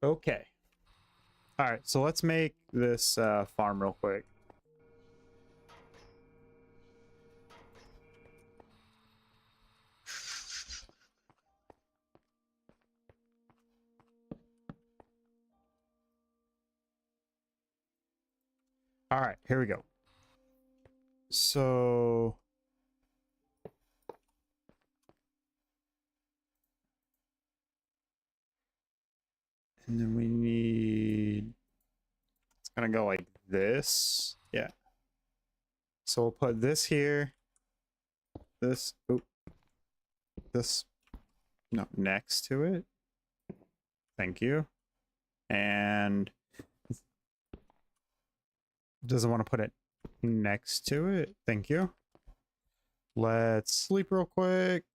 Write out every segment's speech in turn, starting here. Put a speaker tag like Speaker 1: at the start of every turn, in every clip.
Speaker 1: Okay. All right, so let's make this farm real quick. All right, here we go. So and then we need, it's gonna go like this. Yeah. So we'll put this here, this, this, no, next to it. Thank you. And doesn't want to put it next to it. Thank you. Let's sleep real quick.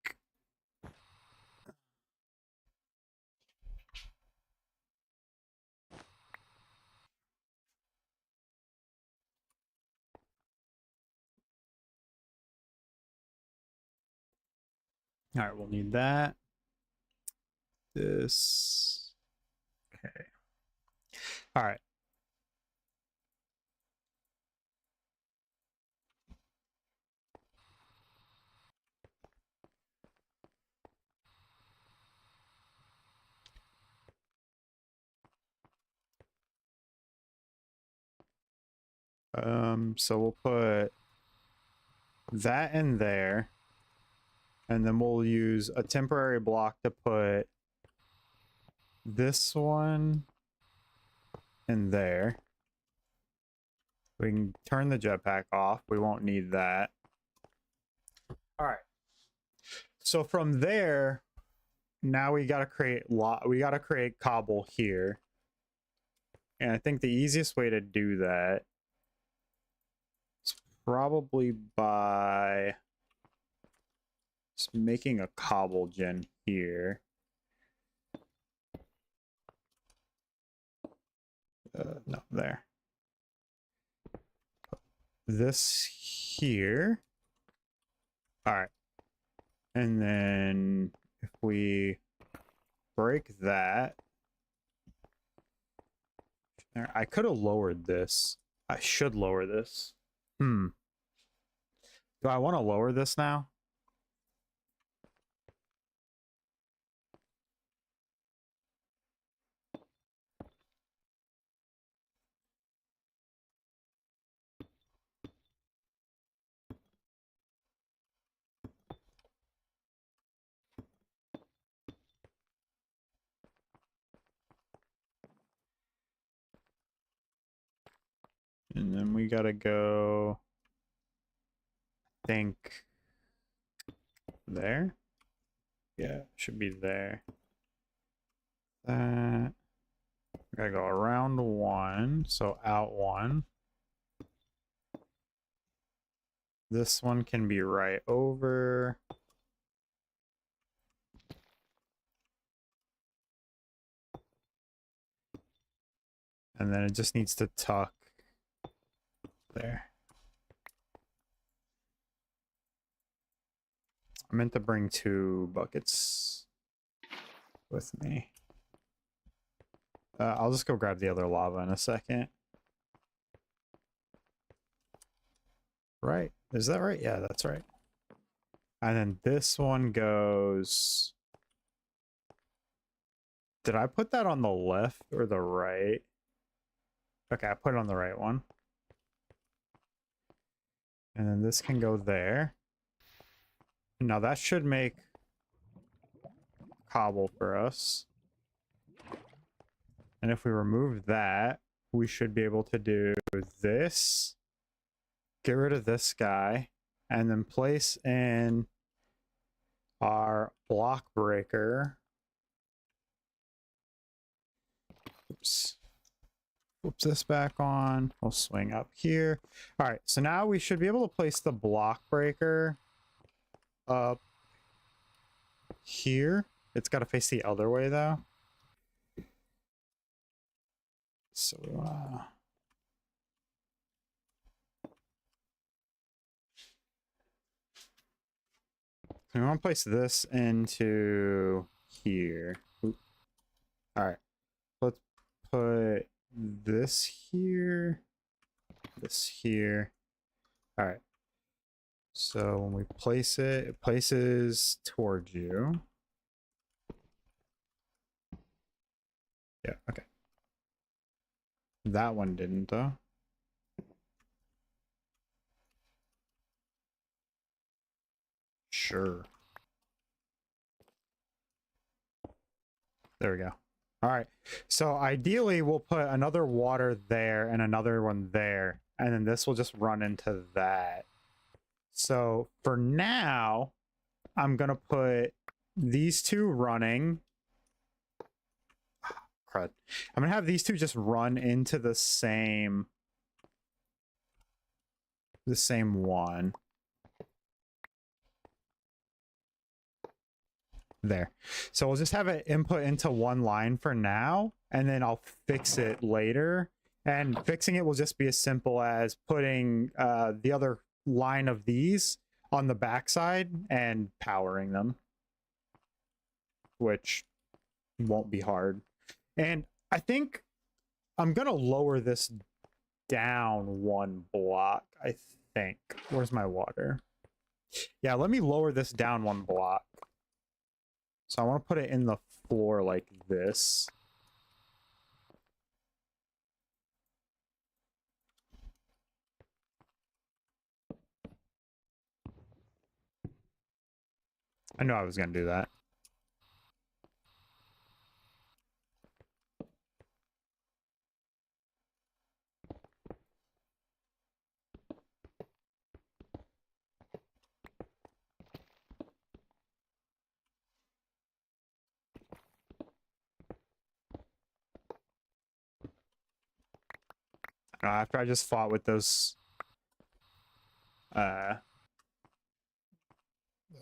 Speaker 1: All right, we'll need that. This. Okay. All right. So we'll put that in there, and then we'll use a temporary block to put this one in there. We can turn the jetpack off. We won't need that. All right. So from there, now we got to create cobble here. And I think the easiest way to do that is probably by just making a cobble gen here. No, there. This here. All right. And then if we break that, I could have lowered this. I should lower this. Do I want to lower this now? And then we gotta go, I think, there. Yeah, should be there. That. We gotta go around one, so out one. This one can be right over. And then it just needs to tuck there. I meant to bring 2 buckets with me. I'll just go grab the other lava in a second. Right? Is that right? Yeah, that's right. And then this one goes... Did I put that on the left or the right? Okay, I put it on the right one. And then this can go there. Now that should make cobble for us. And if we remove that, we should be able to do this. Get rid of this guy. And then place in our block breaker. Oops. Flips this back on. We'll swing up here. All right, so now we should be able to place the block breaker up here. It's got to face the other way though. So we want to place this into here. Oop. All right. let's put this here, this here. All right. So when we place it, it places towards you. Yeah, okay. That one didn't, though. Sure. There we go. All right. So ideally, we'll put another water there and another one there, and then this will just run into that. So for now, I'm going to put these two running. Crud. I'm going to have these two just run into the same one. There. So we'll just have it input into one line for now, and then I'll fix it later. And fixing it will just be as simple as putting the other line of these on the backside and powering them, which won't be hard. And I think I'm going to lower this down one block, I think. Where's my water? Yeah, let me lower this down one block. So I want to put it in the floor like this. I knew I was going to do that. After I just fought with those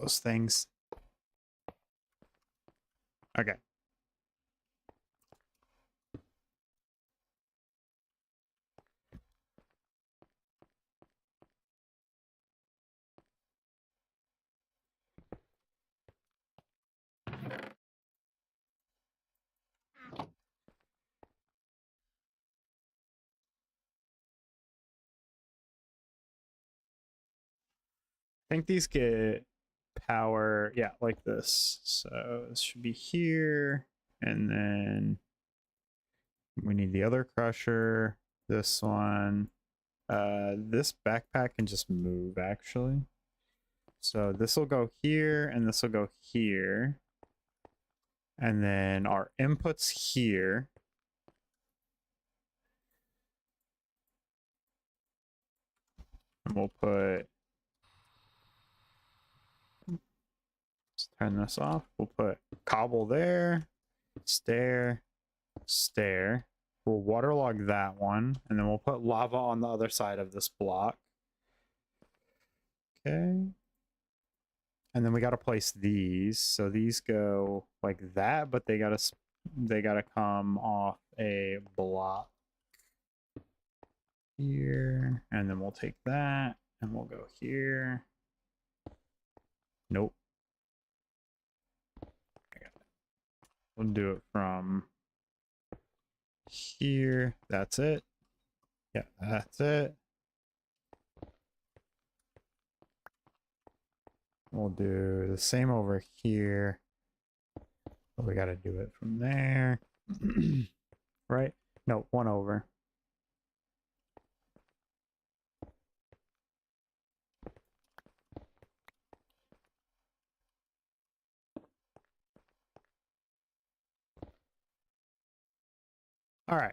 Speaker 1: things. Okay. I think these get power, yeah, like this. So this should be here, and then we need the other crusher, this one. This backpack can just move, actually. So this will go here, and this will go here. And then our inputs here. And we'll put... Let's turn this off. We'll put cobble there, stair, stair. We'll waterlog that one, and then we'll put lava on the other side of this block. Okay. And then we got to place these. So these go like that, but they got to come off a block here, and then we'll take that and we'll go here. Nope. We'll do it from here. That's it. Yeah, that's it. We'll do the same over here. But we got to do it from there. Right? No, one over. All right.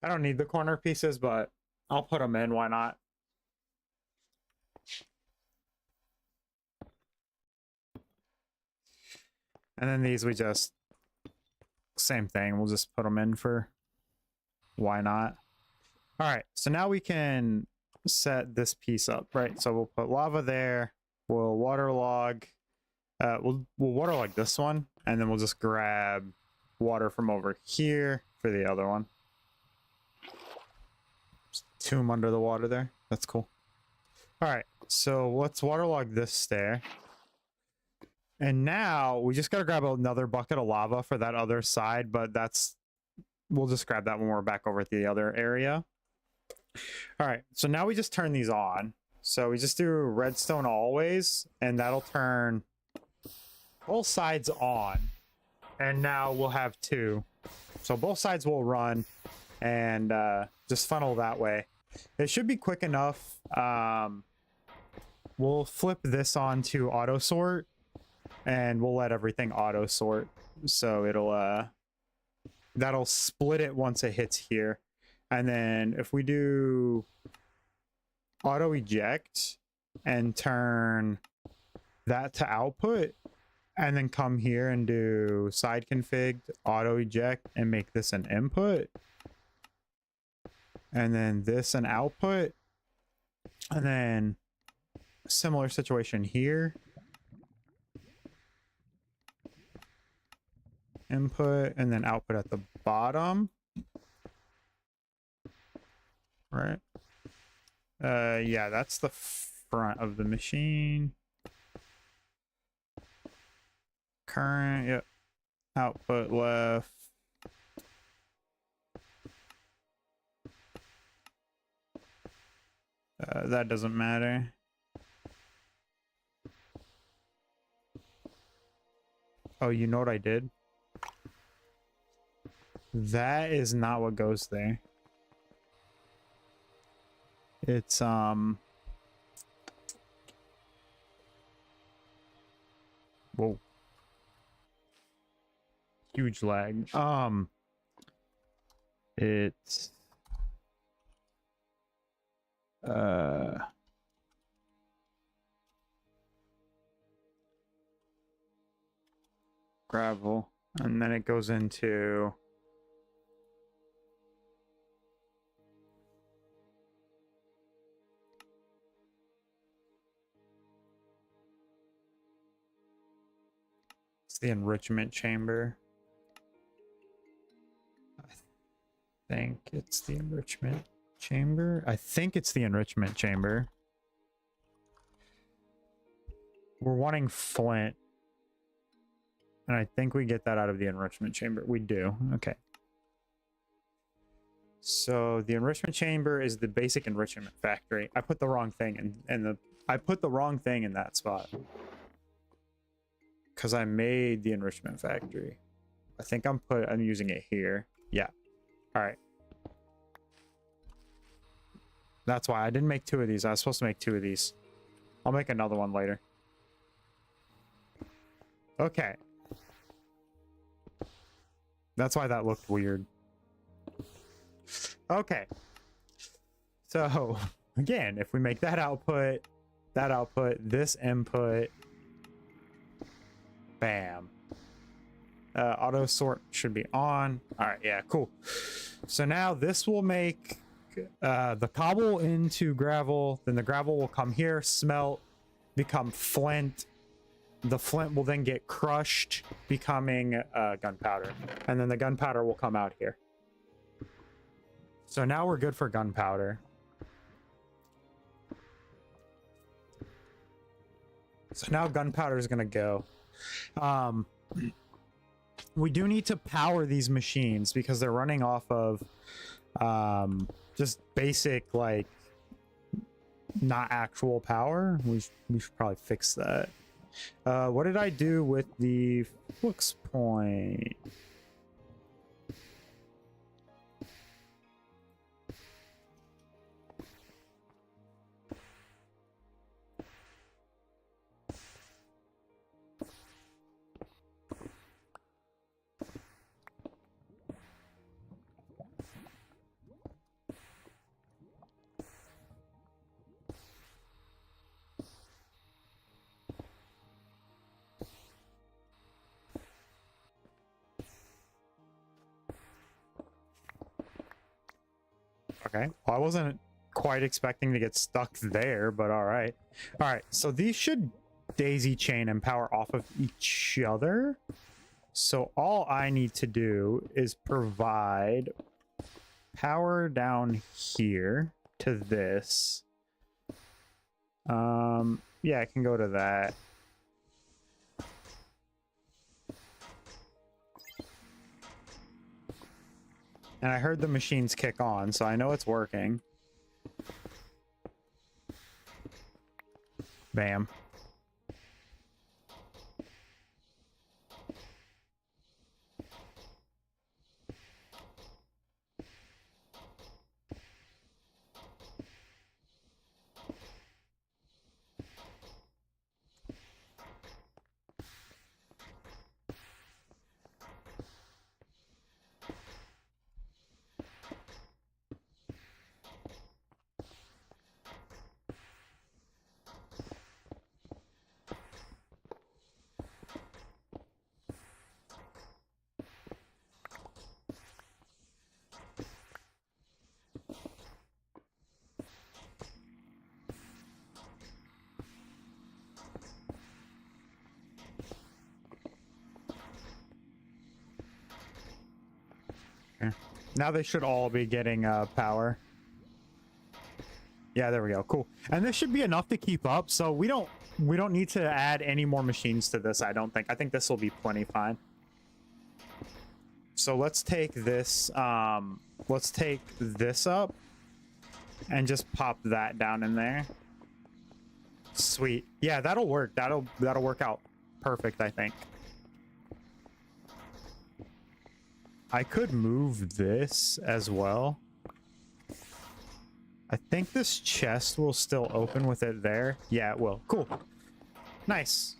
Speaker 1: I don't need the corner pieces, but I'll put them in. Why not? And then these we just, same thing. We'll just put them in for why not. All right, so now we can set this piece up, right? So we'll put lava there. We'll waterlog. We'll waterlog this one, and then we'll just grab water from over here for the other one. Just tomb under the water there. That's cool. All right, so let's waterlog this stair. And now we just gotta grab another bucket of lava for that other side, but we'll just grab that when we're back over at the other area. All right, so now we just turn these on. So we just do redstone always, and that'll turn both sides on. And now we'll have 2. So both sides will run and just funnel that way. It should be quick enough. We'll flip this on to auto sort, and we'll let everything auto sort. So that'll split it once it hits here. And then if we do auto eject and turn that to output, and then come here and do side config, auto eject, and make this an input, and then this an output, and then similar situation here, input, and then output at the bottom. Right. Yeah, that's the front of the machine. Current, yep. Output left. That doesn't matter. Oh, you know what I did? That is not what goes there. It's whoa. Huge lag. It's gravel, and then it goes into the enrichment chamber. I think it's the enrichment chamber. I think it's the enrichment chamber. We're wanting flint. And I think we get that out of the enrichment chamber. We do. Okay. So the enrichment chamber is the basic enrichment factory. I put the wrong thing I put the wrong thing in that spot. Because I made the enrichment factory. I think I'm using it here. Yeah. All right. That's why I didn't make 2 of these. I was supposed to make 2 of these. I'll make another one later. Okay. That's why that looked weird. Okay. So, again, if we make that output, this input, bam. Auto sort should be on. All right, yeah, cool. So now this will make the cobble into gravel. Then the gravel will come here, smelt, become flint. The flint will then get crushed, becoming gunpowder. And then the gunpowder will come out here. So now we're good for gunpowder. So now gunpowder is going to go. We do need to power these machines because they're running off of just basic, like, not actual power. We should probably fix that. What did I do with the flux point? Okay, well, I wasn't quite expecting to get stuck there, but all right. All right, so these should daisy chain and power off of each other. So all I need to do is provide power down here to this. Yeah, I can go to that. And I heard the machines kick on, so I know it's working. Bam. Okay. Now they should all be getting power. Yeah, there we go. Cool. And this should be enough to keep up. So we don't need to add any more machines to this, I don't think. I think this will be plenty fine. So let's take this up and just pop that down in there. Sweet. Yeah, that'll work. That'll work out perfect, I think. I could move this as well. I think this chest will still open with it there. Yeah, it will. Cool. Nice.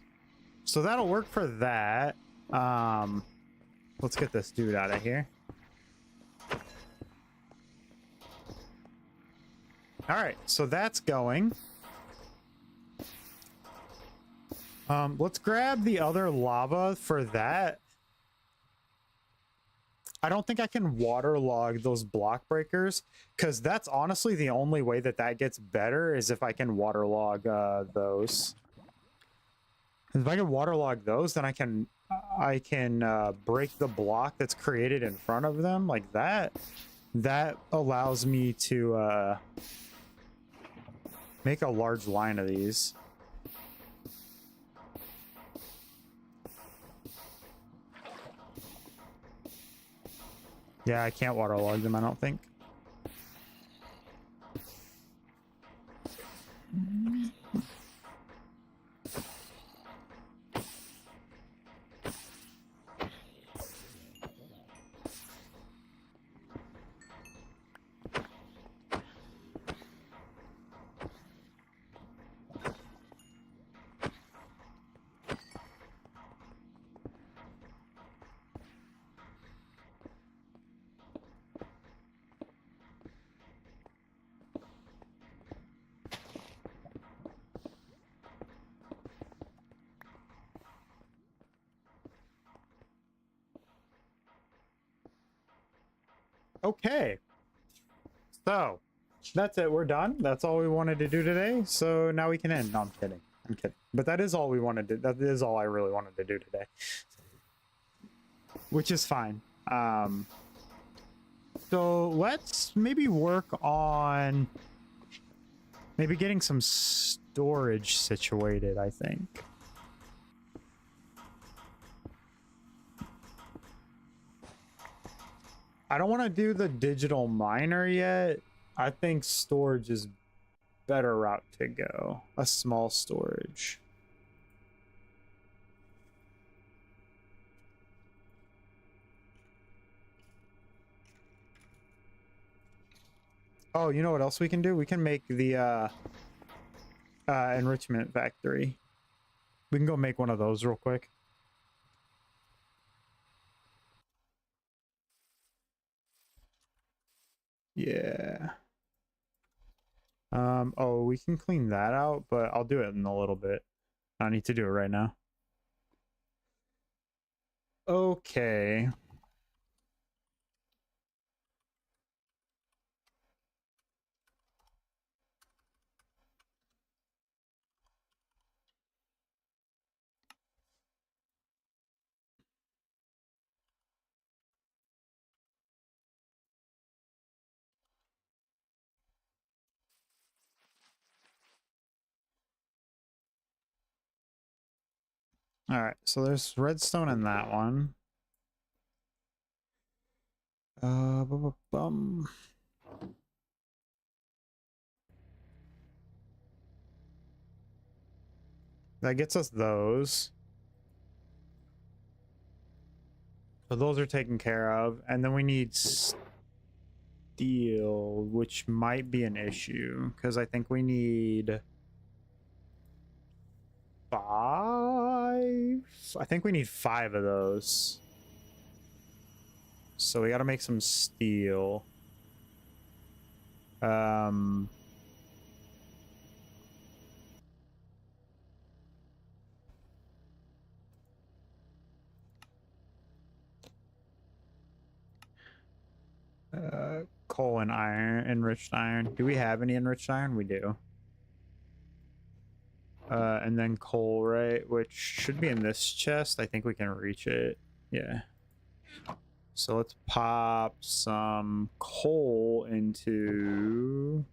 Speaker 1: So that'll work for that. Let's get this dude out of here. All right, so that's going. Let's grab the other lava for that. I don't think I can waterlog those block breakers, because that's honestly the only way that that gets better is if I can waterlog those. If I can waterlog those, then I can break the block that's created in front of them like that. That allows me to make a large line of these. Yeah, I can't waterlog them, I don't think. Okay, so that's it. We're done. That's all we wanted to do today. So now we can end. No, I'm kidding. I'm kidding. But that is all we wanted to. That is all I really wanted to do today, which is fine. So let's maybe work on maybe getting some storage situated, I think. I don't want to do the digital miner yet. I think storage is better route to go. A small storage. Oh, you know what else we can do? We can make the enrichment factory. We can go make one of those real quick. Yeah. Oh, we can clean that out, but I'll do it in a little bit. I don't need to do it right now. Okay. All right, so there's redstone in that one. Bum. That gets us those. So those are taken care of. And then we need steel, which might be an issue because I think we need 5. I think we need 5 of those. So we got to make some steel. Coal and iron, enriched iron. Do we have any enriched iron? We do. And then coal, right? Which should be in this chest. I think we can reach it. Yeah. So let's pop some coal into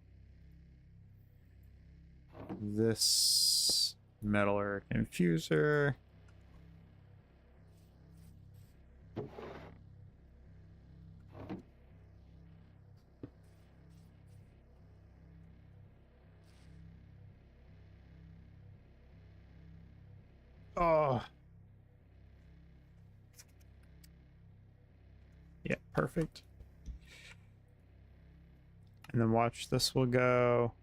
Speaker 1: this metal infuser. Oh. Yeah, perfect. And then watch, this will go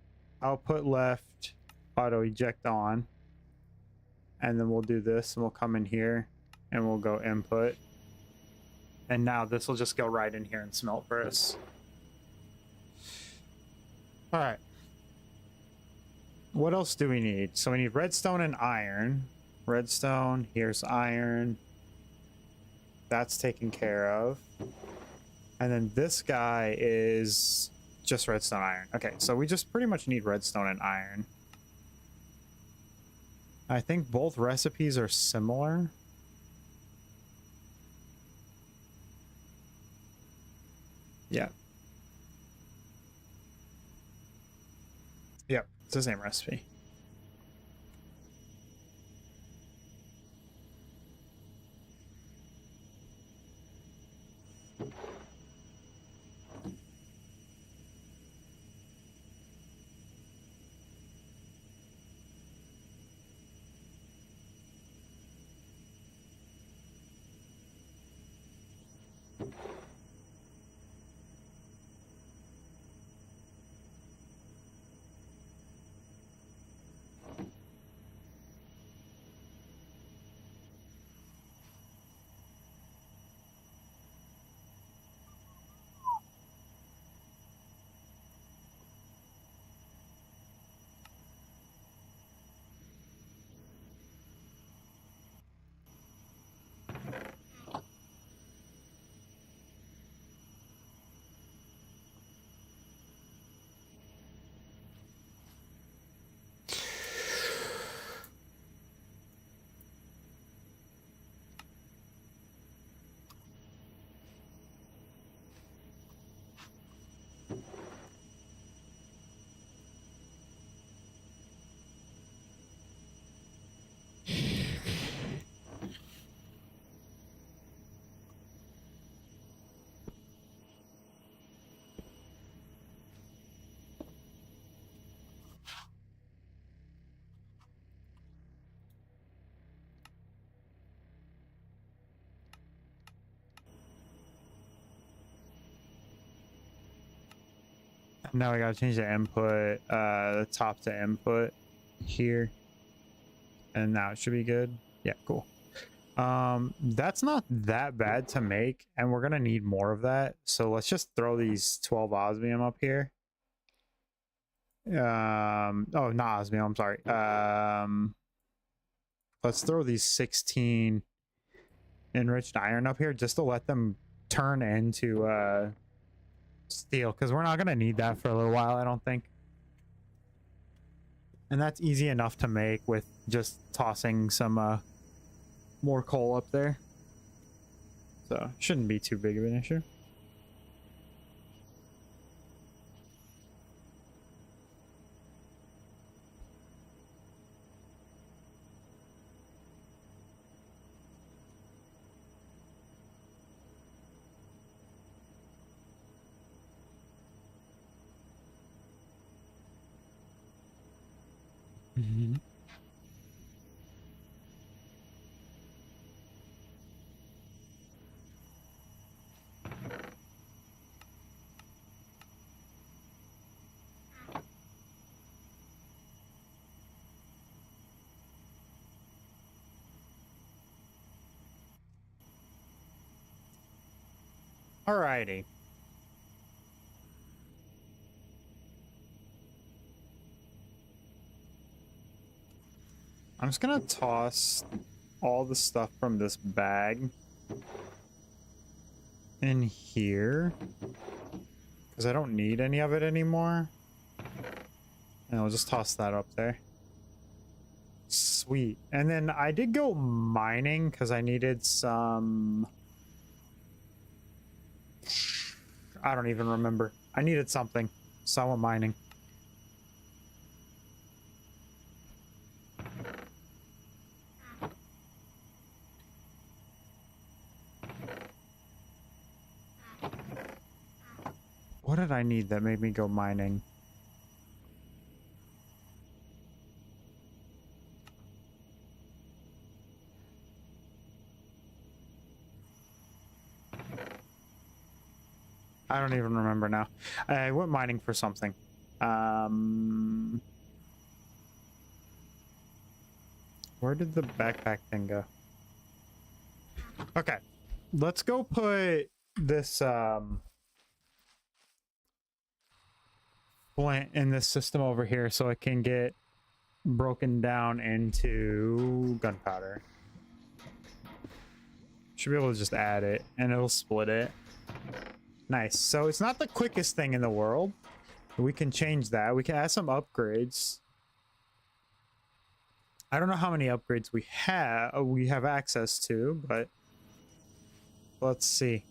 Speaker 1: output left, auto eject on. And then we'll do this and we'll come in here and we'll go input. And now this will just go right in here and smelt for us. All right. What else do we need? So we need redstone and iron. Redstone, here's iron. That's taken care of. And then this guy is just redstone iron. Okay, so we just pretty much need redstone and iron. I think both recipes are similar. Yeah. Yep, it's the same recipe. Now we gotta change the input, the top to input here. And now it should be good. Yeah, cool. That's not that bad to make, and we're gonna need more of that. So let's just throw these 12 osmium up here. Oh, not osmium, I'm sorry. Let's throw these 16 enriched iron up here just to let them turn into steel, because we're not gonna need that for a little while, I don't think. And that's easy enough to make with just tossing some more coal up there. So shouldn't be too big of an issue. Mm-hmm. Alrighty. I'm just gonna toss all the stuff from this bag in here because I don't need any of it anymore. And I'll just toss that up there. Sweet. And then I did go mining because I needed some... I don't even remember. I needed something, so I went mining. What did I need that made me go mining? I don't even remember now. I went mining for something. Where did the backpack thing go? Okay, let's go put this flint in this system over here so it can get broken down into gunpowder. Should be able to just add it and it'll split it. Nice. So it's not the quickest thing in the world. We can change that. We can add some upgrades. I don't know how many upgrades we have access to, but let's see.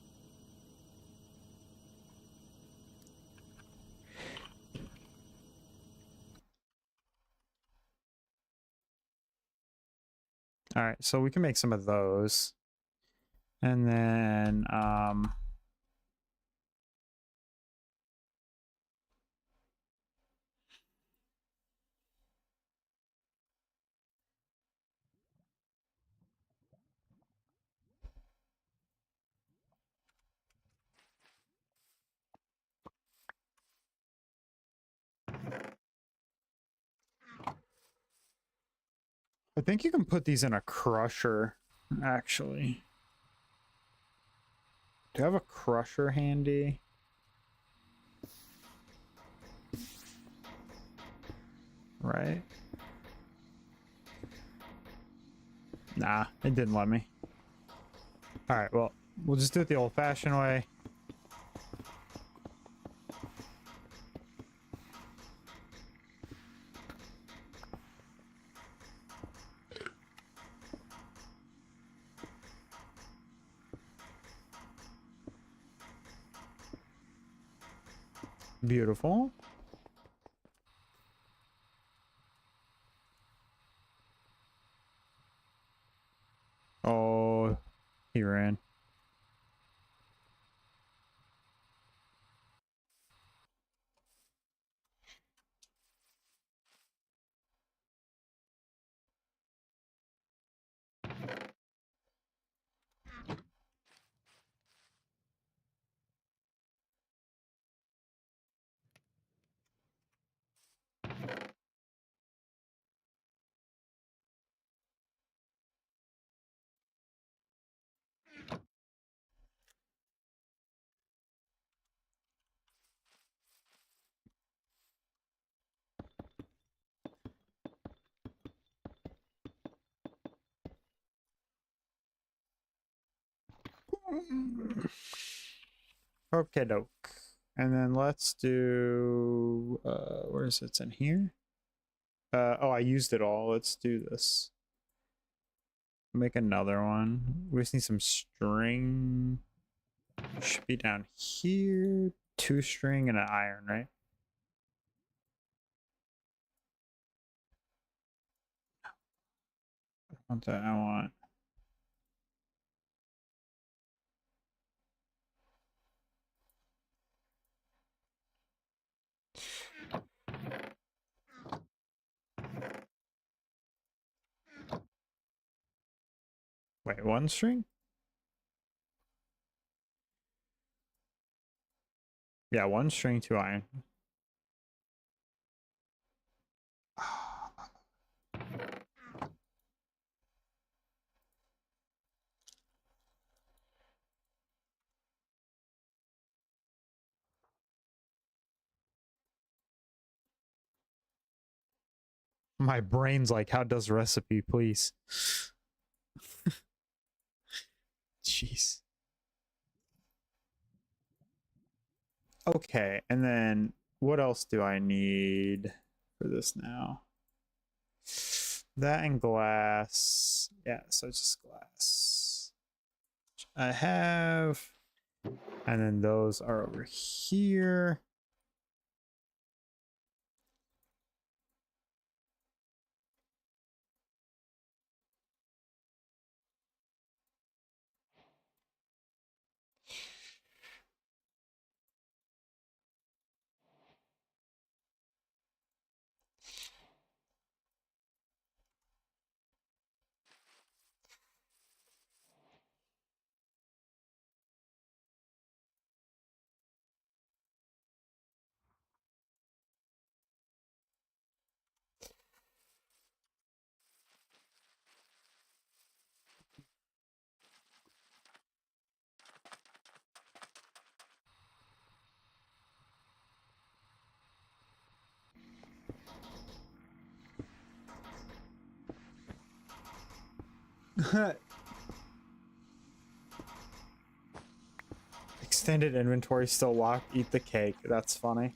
Speaker 1: All right, so we can make some of those. And then I think you can put these in a crusher, actually. Do you have a crusher handy? Right. Nah, it didn't let me. All right, well, we'll just do it the old-fashioned way. Beautiful. Oh, he ran. Okay, doke. And then let's do where is it? It's in here. Oh, I used it all. Let's do this. Make another one. We just need some string. Should be down here. 2 string and an iron, right? I want that. I want. Wait, 1 string? Yeah, 1 string, 2 iron. My brain's like, how does recipe, please? Jeez. Okay, and then what else do I need for this now? That and glass. Yeah, so just glass. I have. And then those are over here. Extended inventory still locked. Eat the cake. That's funny.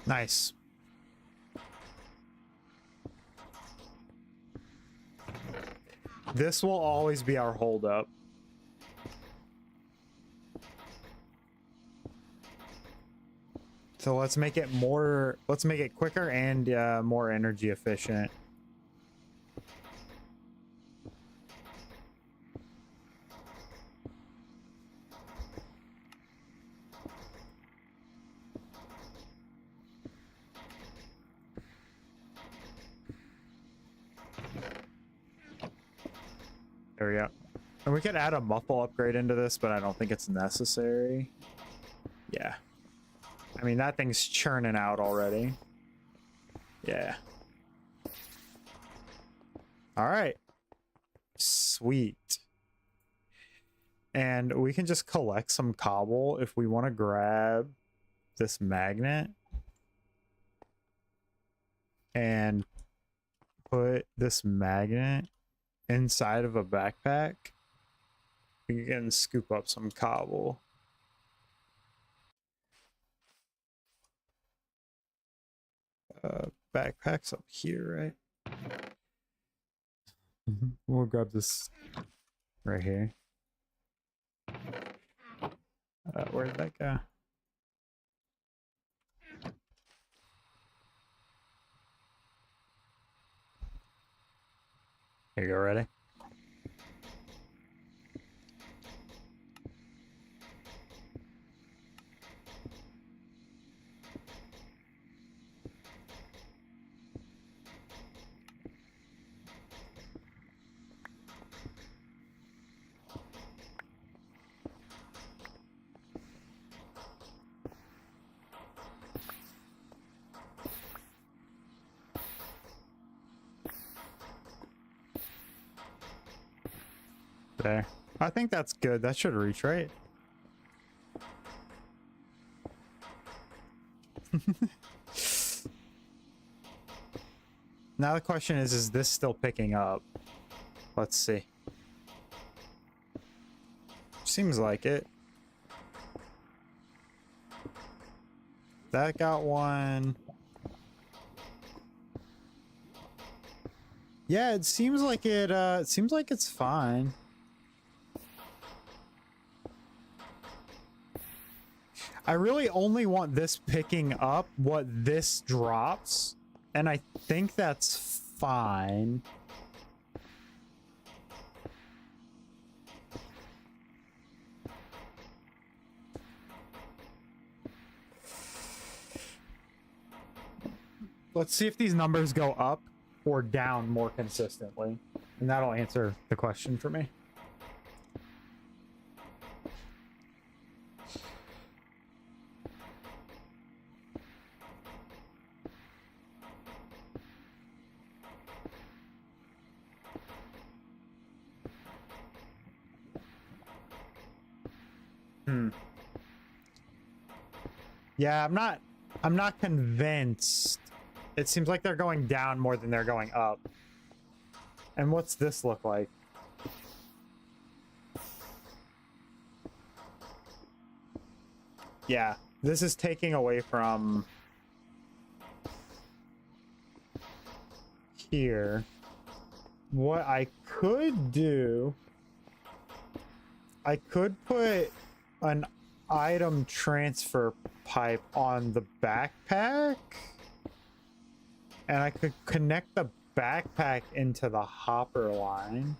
Speaker 1: Nice. This will always be our holdup. So let's make it quicker and more energy efficient. There we go. And we could add a muffle upgrade into this, but I don't think it's necessary. Yeah. I mean, that thing's churning out already. Yeah. All right. Sweet. And we can just collect some cobble if we want to grab this magnet and put this magnet inside of a backpack. We can scoop up some cobble. Backpack's up here, right? We'll grab this right here. Where'd that go? Here you go, ready? There. I think that's good. That should reach, right? Now the question is this still picking up? Let's see. Seems like it. That got one. Yeah, it seems like it seems like it's fine. I really only want this picking up what this drops, and I think that's fine. Let's see if these numbers go up or down more consistently, and that'll answer the question for me. Yeah, I'm not convinced. It seems like they're going down more than they're going up. And what's this look like? Yeah, this is taking away from here. What I could do, I could put an item transfer pipe on the backpack, and I could connect the backpack into the hopper line.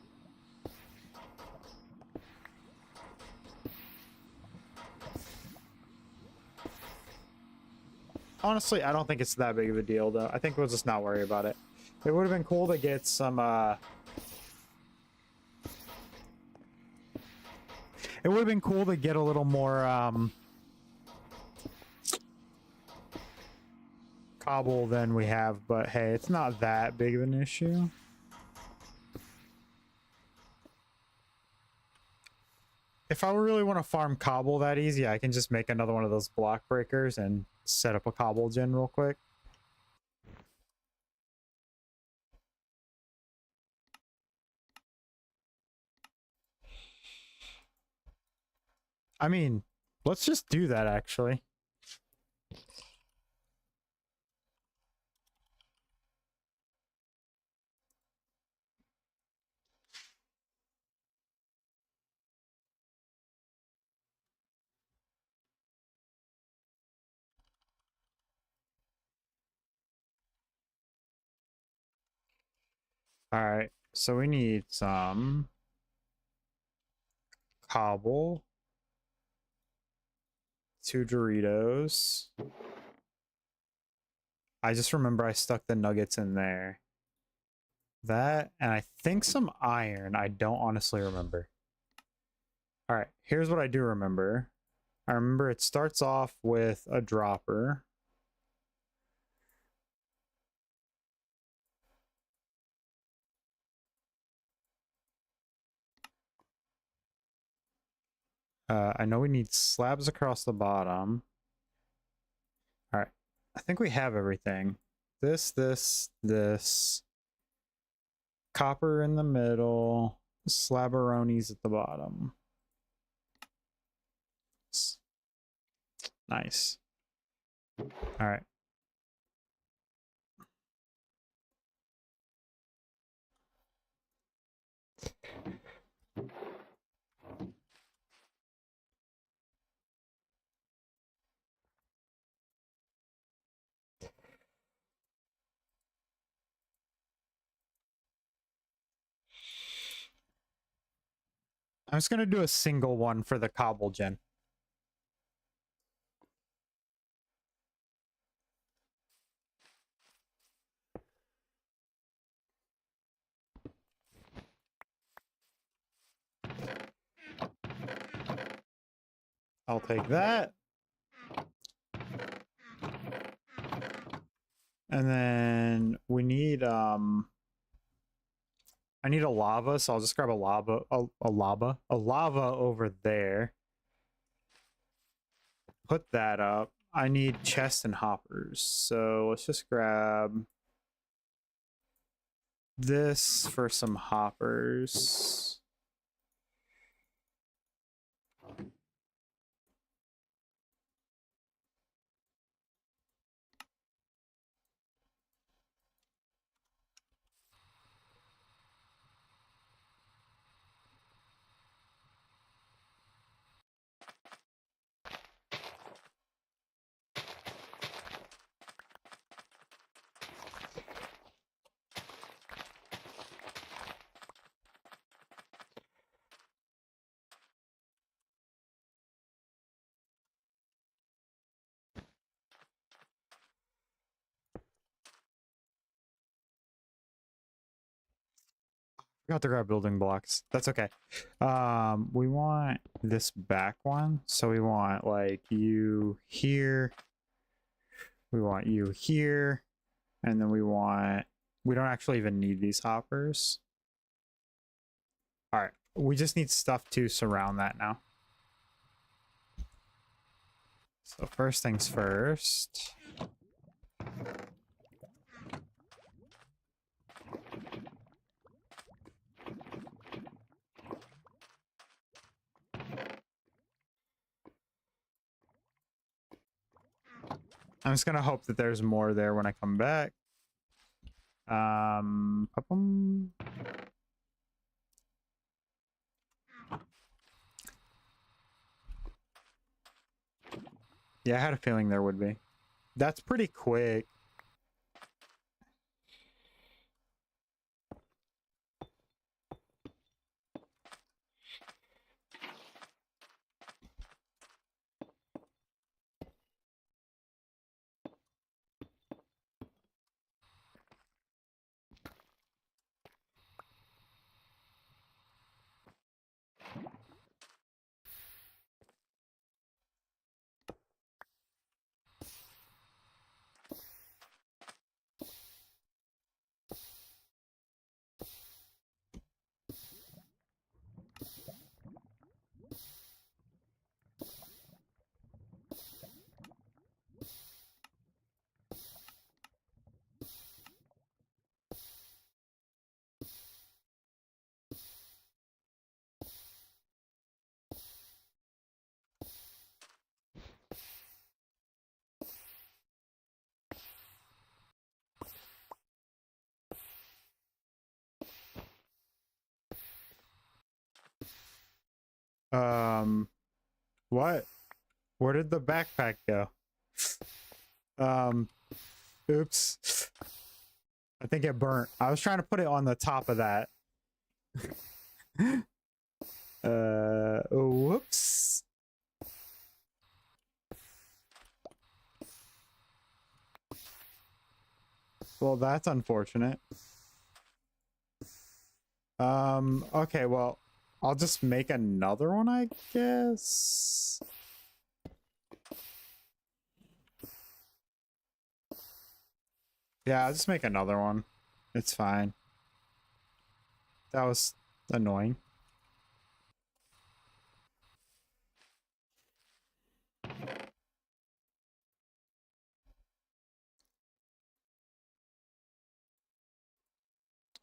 Speaker 1: Honestly, I don't think it's that big of a deal, though. I think we'll just not worry about it. It would have been cool to get some, it would have been cool to get a little more, cobble than we have, but hey, it's not that big of an issue. If I really want to farm cobble that easy, I can just make another one of those block breakers and set up a cobble gen real quick. I mean, let's just do that, actually. All right, so we need some cobble, 2 Doritos. I just remember I stuck the nuggets in there. That, and I think some iron. I don't honestly remember. All right, here's what I do remember. I remember it starts off with a dropper. I know we need slabs across the bottom. All right, I think we have everything. This. Copper in the middle. Slabberonis at the bottom. Nice. All right. I'm just going to do a single one for the cobble gen. I'll take that. And then we need I need a lava, so I'll just grab a lava over there. Put that up. I need chests and hoppers. So let's just grab this for some hoppers. Forgot to grab building blocks. That's okay. We want this back one. So we want like you here. We want you here. And then we don't actually even need these hoppers. All right. We just need stuff to surround that now. So first things first. I'm just gonna hope that there's more there when I come back. Yeah, I had a feeling there would be. That's pretty quick. What? Where did the backpack go? Oops. I think it burnt. I was trying to put it on the top of that. Whoops. Well, that's unfortunate. Okay, well, I'll just make another one, I guess. Yeah, I'll just make another one. It's fine. That was annoying.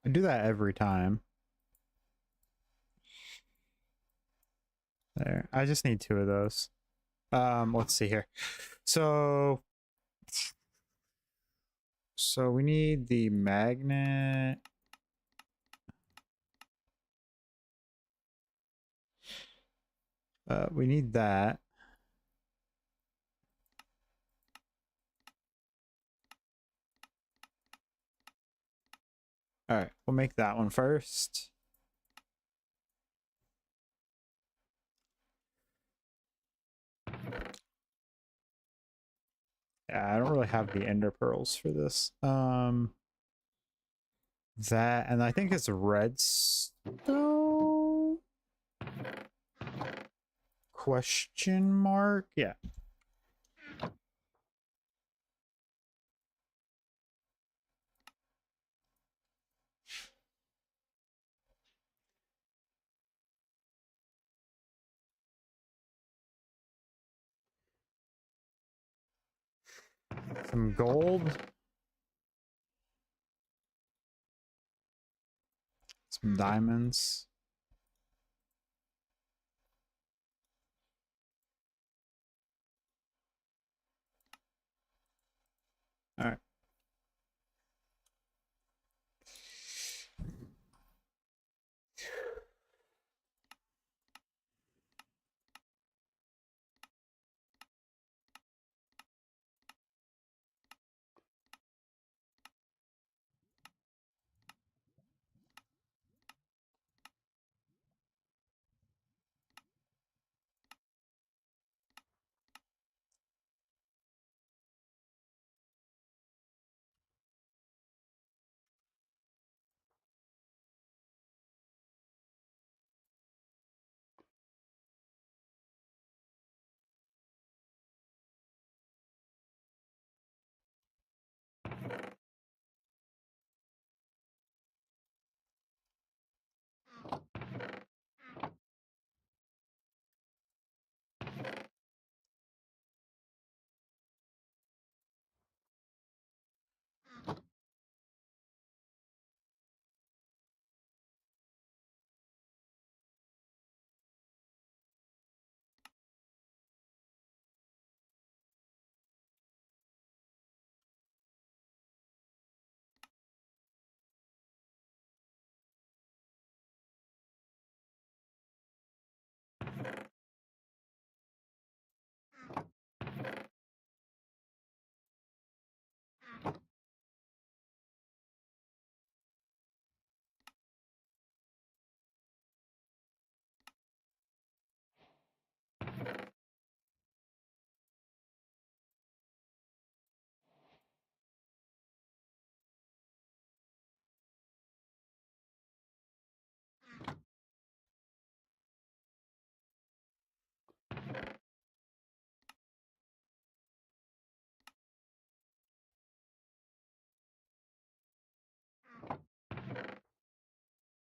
Speaker 1: I do that every time. There. I just need 2 of those. Let's see here. So we need the magnet. We need that. All right, we'll make that one first. Yeah, I don't really have the ender pearls for this. That, and I think it's redstone? Question mark? Yeah. Some gold. Some diamonds. All right.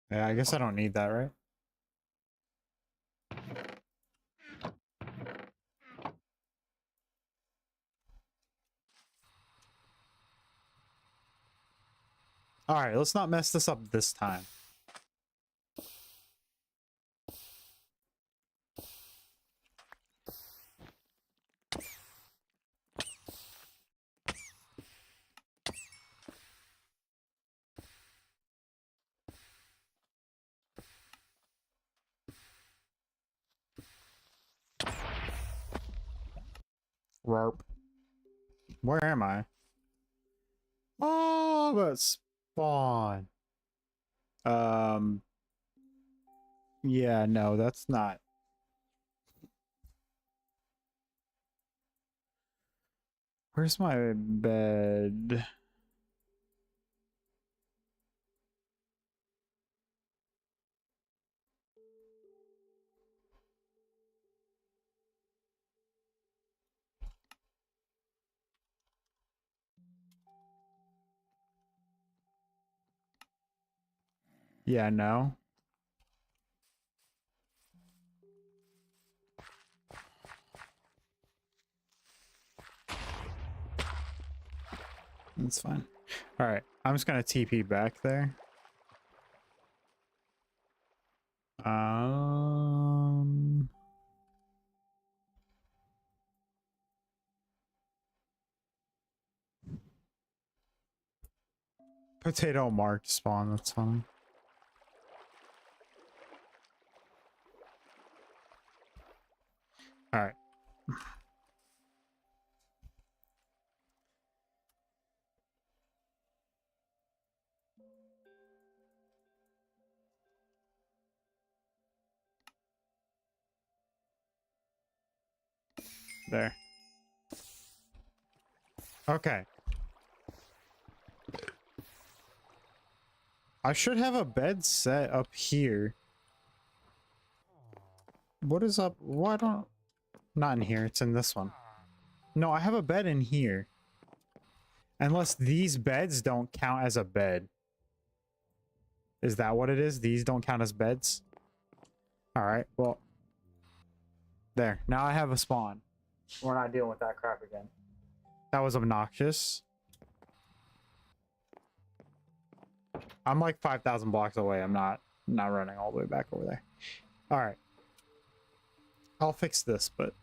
Speaker 1: Yeah, I guess I don't need that, right? All right, let's not mess this up this time. Warp. Where am I? Oh, but spawn. Yeah, no, that's not. Where's my bed? Yeah, no. That's fine. All right, I'm just gonna TP back there. Um, Potato marked spawn. That's fine. All right. There. Okay. I should have a bed set up here. What is up? Why don't... Not in here. It's in this one. No, I have a bed in here. Unless these beds don't count as a bed. Is that what it is? These don't count as beds? Alright, well. There. Now I have a spawn. We're not dealing with that crap again. That was obnoxious. I'm like 5,000 blocks away. I'm not running all the way back over there. All right. I'll fix this, but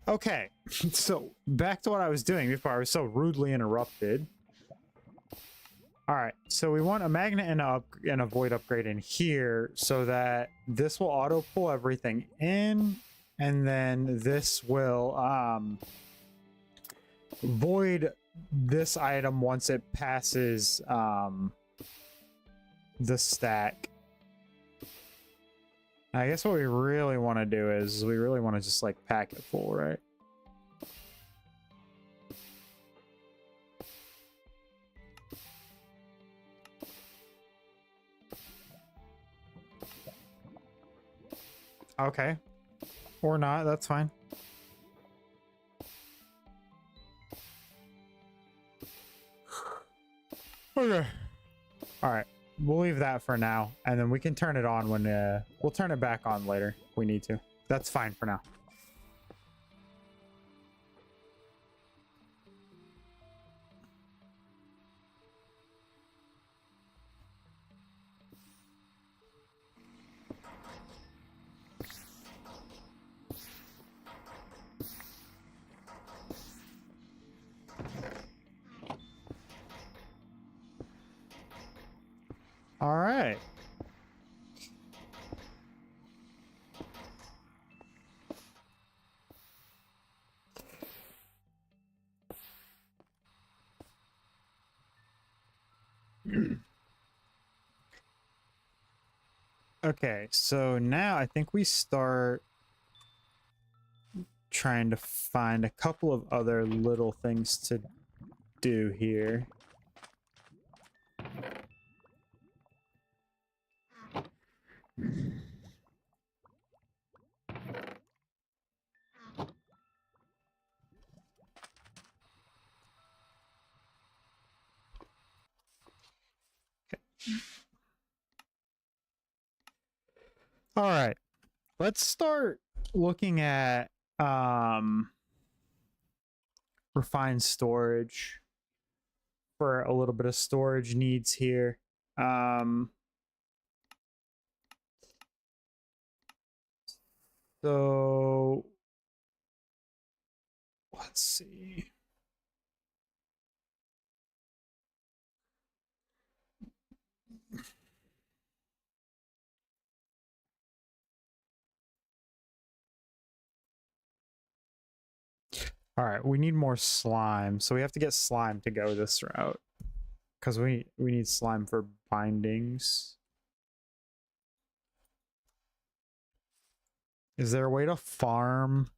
Speaker 1: okay. So back to what I was doing before I was so rudely interrupted. All right, so we want a magnet and a void upgrade in here so that this will auto pull everything in, and then this will void this item once it passes the stack. I guess what we really want to do is we really want to just like pack it full, right? Okay. Or not, that's fine. Okay. All right. We'll leave that for now, and then we can turn it on when we'll turn it back on later if we need to. That's fine for now. All right. Okay, so now I think we start trying to find a couple of other little things to do here. All right, let's start looking at refined storage for a little bit of storage needs here. So let's see. All right, we need more slime, so we have to get slime to go this route because we need slime for bindings. Is there a way to farm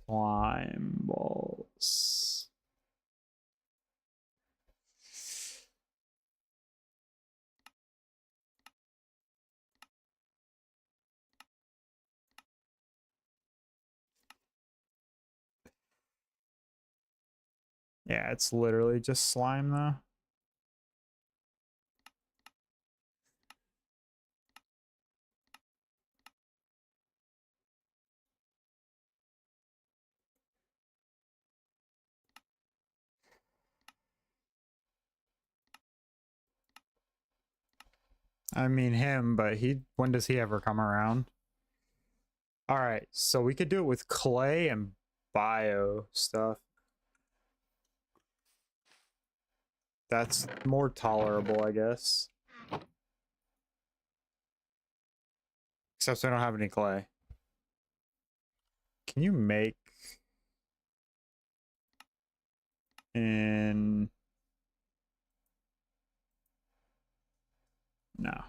Speaker 1: slime balls? Yeah, it's literally just slime though. I mean him, but when does he ever come around? All right, so we could do it with clay and bio stuff. That's more tolerable, I guess. Except I don't have any clay. Can you make... in... No.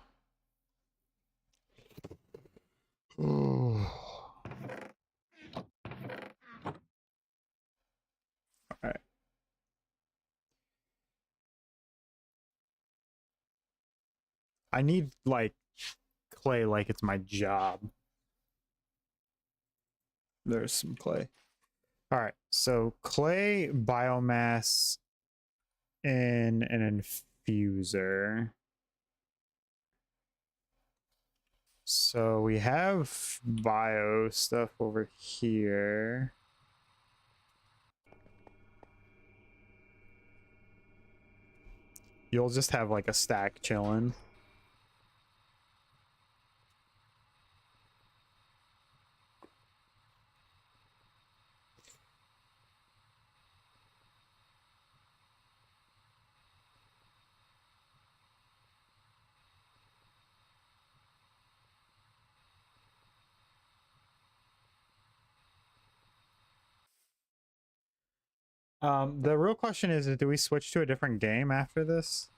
Speaker 1: All right. I need, like, clay like it's my job. There's some clay. All right, so clay biomass in an infuser. So we have bio stuff over here. You'll just have like a stack chilling. The real question is do we switch to a different game after this?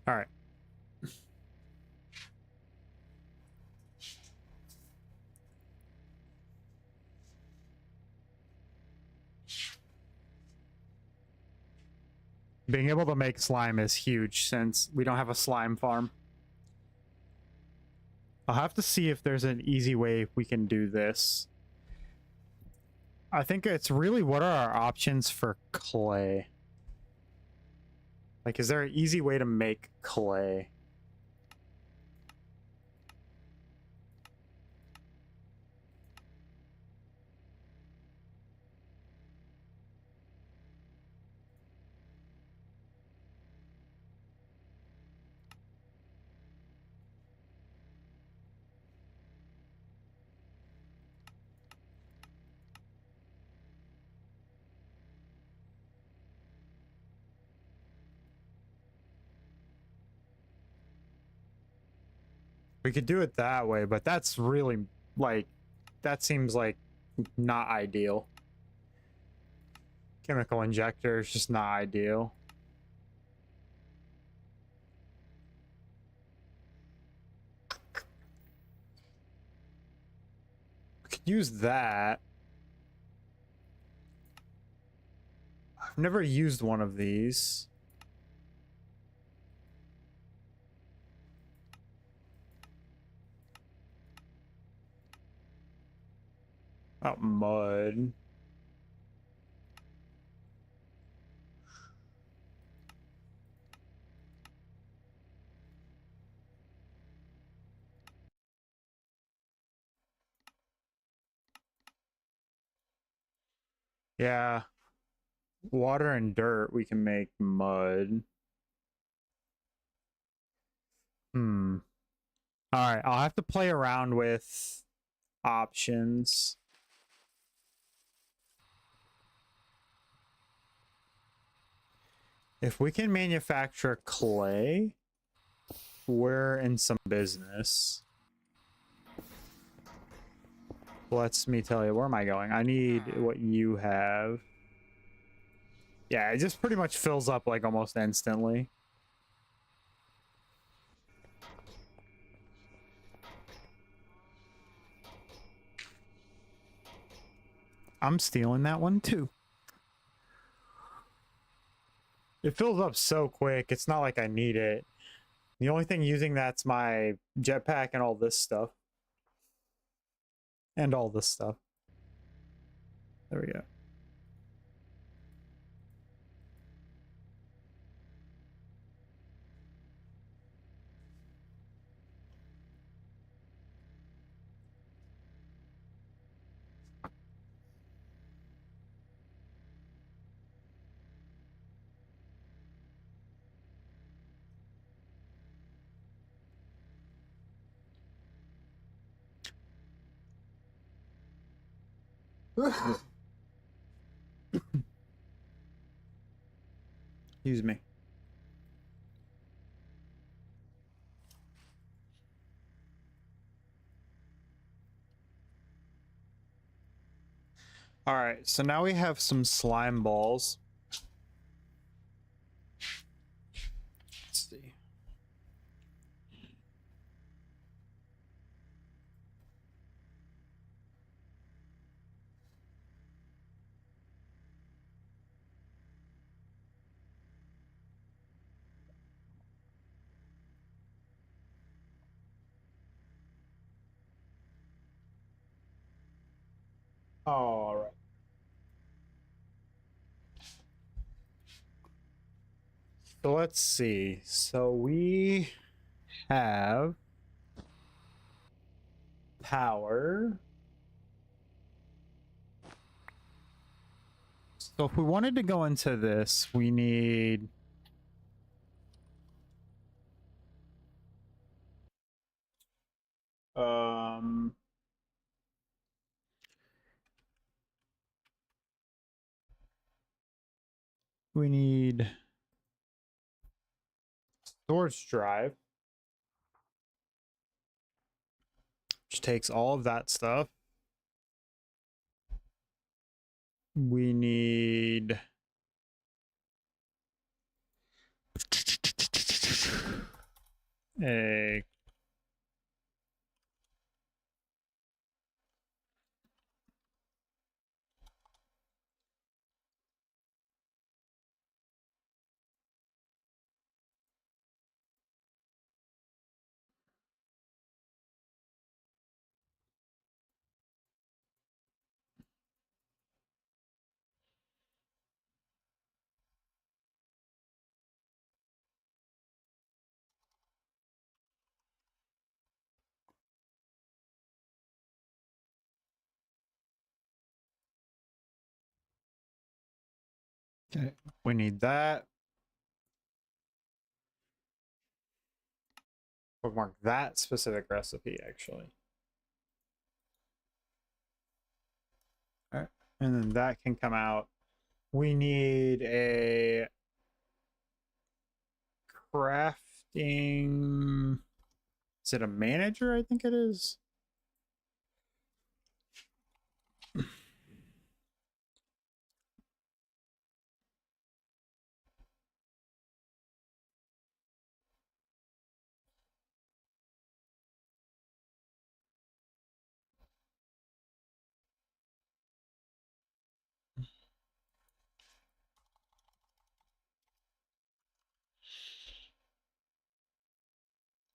Speaker 1: All right. Being able to make slime is huge since we don't have a slime farm. I'll have to see if there's an easy way we can do this. I think it's really what are our options for clay? Like, is there an easy way to make clay? We could do it that way, but that's really, like, that seems like not ideal. Chemical injector is just not ideal. We could use that. I've never used one of these. Oh, mud. Yeah. Water and dirt, we can make mud. Hmm. All right, I'll have to play around with options. If we can manufacture clay, we're in some business. Let me tell you, where am I going? I need what you have. Yeah, it just pretty much fills up like almost instantly. I'm stealing that one too. It fills up so quick, it's not like I need it. The only thing using that's my jetpack and all this stuff. And all this stuff. There we go. Excuse me. All right, so now we have some slime balls. Let's see. All right. So let's see. So we have power. So if we wanted to go into this, we need we need storage drive, which takes all of that stuff. We need a okay. We need that. Bookmark that specific recipe, actually. All right. And then that can come out. We need a crafting. Is it a manager? I think it is.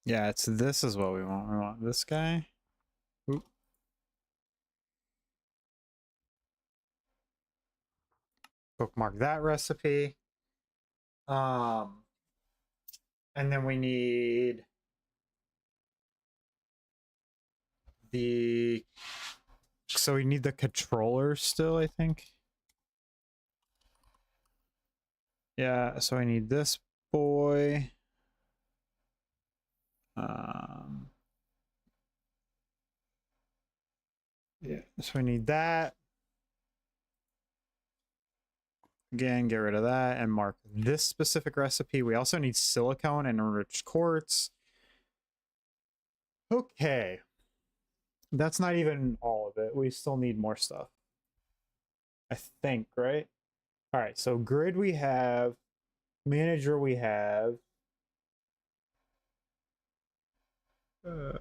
Speaker 1: Yeah, it's this is what we want. We want this guy. Oop. Bookmark that recipe. And then we need the so we need the controller still, I think. Yeah, so I need this boy. Yeah, so we need that. Again, get rid of that and mark this specific recipe. We also need silicone and enriched quartz. Okay. That's not even all of it. We still need more stuff. I think, right? All right, so grid we have, manager we have. I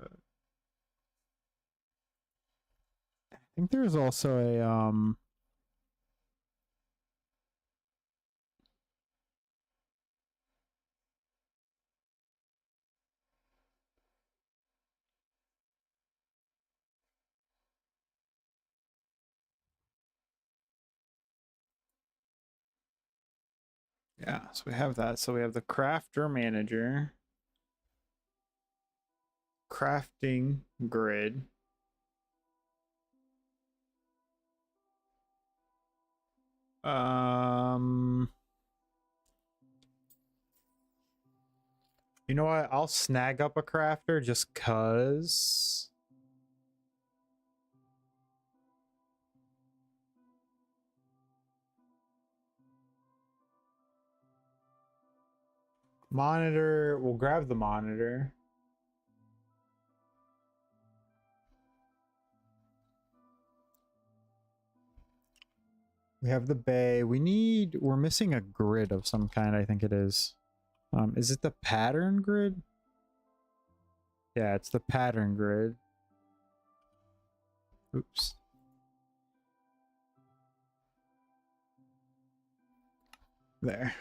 Speaker 1: think there's also a yeah, so we have that. So we have the crafter manager, crafting grid. You know what? I'll snag up a crafter just cuz. Monitor, we'll grab the monitor. We have the bay. We're missing a grid of some kind, I think it is. Is it the pattern grid? Yeah, it's the pattern grid. Oops. There.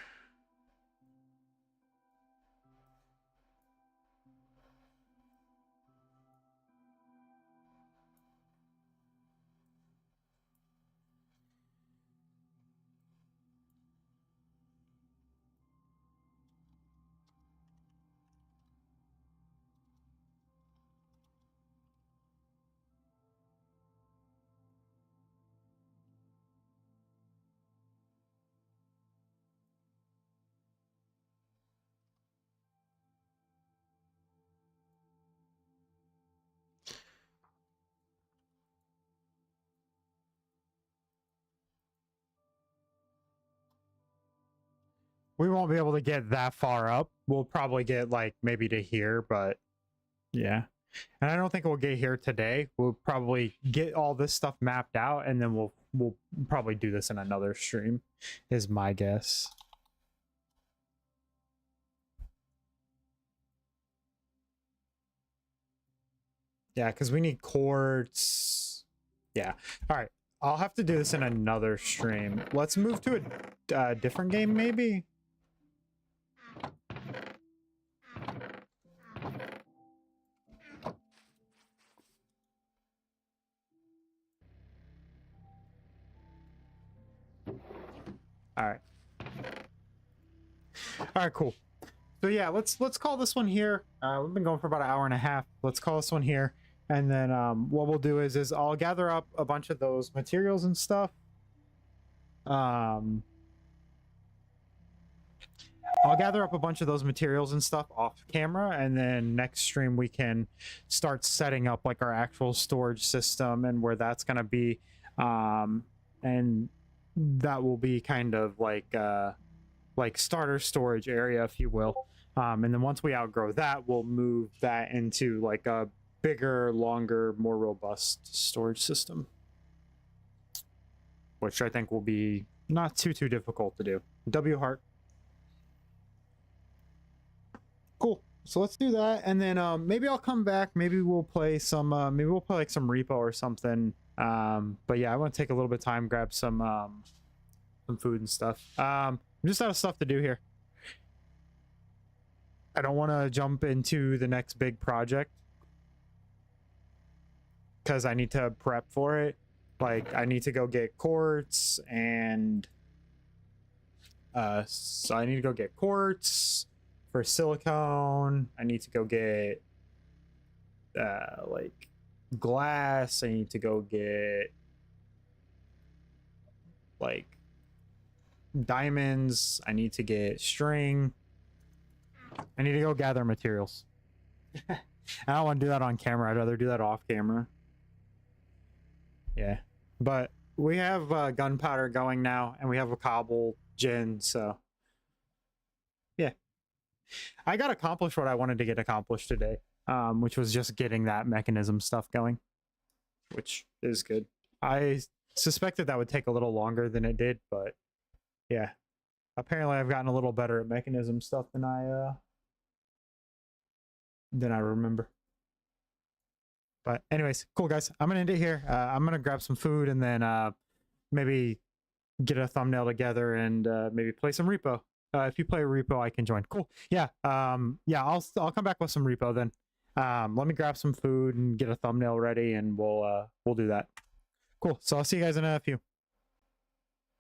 Speaker 1: We won't be able to get that far up. We'll probably get like maybe to here, but yeah. And I don't think we'll get here today. We'll probably get all this stuff mapped out, and then we'll probably do this in another stream, is my guess. Yeah, because we need quartz. Yeah. All right. I'll have to do this in another stream. Let's move to a different game, maybe. All right. All right, cool. So yeah, let's call this one here. We've been going for about an hour and a half. Let's call this one here. And then what we'll do is I'll gather up a bunch of those materials and stuff. I'll gather up a bunch of those materials and stuff off camera, and then next stream we can start setting up like our actual storage system and where that's going to be. And that will be kind of like starter storage area, if you will. And then once we outgrow that, we'll move that into like a bigger, longer, more robust storage system, which I think will be not too difficult to do. W heart. Cool. So let's do that, and then maybe I'll come back. Maybe we'll play some. Maybe we'll play like some repo or something. But yeah, I want to take a little bit of time, grab some food and stuff. I'm just out of stuff to do here. I don't want to jump into the next big project because I need to prep for it. Like I need to go get quartz, and so I need to go get quartz for silicone. I need to go get like glass. I need to go get like diamonds. I need to get string. I need to go gather materials. I don't want to do that on camera. I'd rather do that off camera. Yeah, but we have gunpowder going now, and we have a cobble gin, so yeah. I got accomplished what I wanted to get accomplished today, which was just getting that mechanism stuff going, which is good. I suspected that would take a little longer than it did, but yeah. Apparently I've gotten a little better at mechanism stuff than I remember. But anyways, cool guys. I'm gonna end it here. I'm gonna grab some food and then maybe get a thumbnail together and maybe play some repo. If you play repo, I can join. Cool. Yeah. Yeah. I'll come back with some repo then. Let me grab some food and get a thumbnail ready, and we'll do that. Cool. So I'll see you guys in a few.